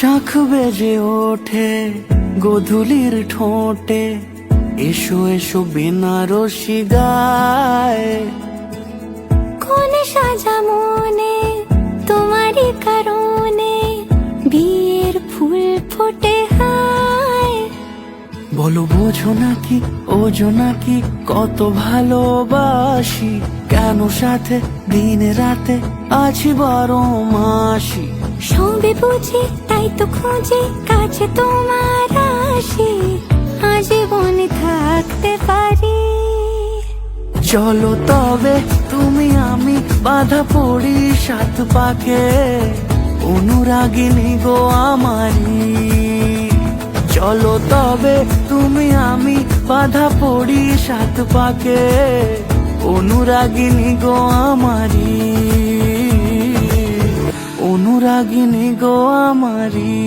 শাখ বেজে ওঠে গোধূলির ঠোঁটে, এসো এসো বেনারসি গায়। কোন সাজা মনে তোমারই কারণে, বিয়ের ফুল ফোটে হায়। বলো বোঝো নাকি ওজো নাকি কত ভালোবাসি, কেন সাথে দিন রাতে আছি 12 মাসি। সবে বুঝি তাই তো খুঁজে কাছে তোমার আসি, আজীবনে থাকতে পারি। চলো তবে তুমি আমি বাঁধা পড়ি 7 পাকে, অনুরাগিনী গো আমারি। চলো তবে তুমি আমি বাঁধা পড়ি 7 পাকে, অনুরাগিনী গো আমারি, অনুরাগিনী গো আমারি।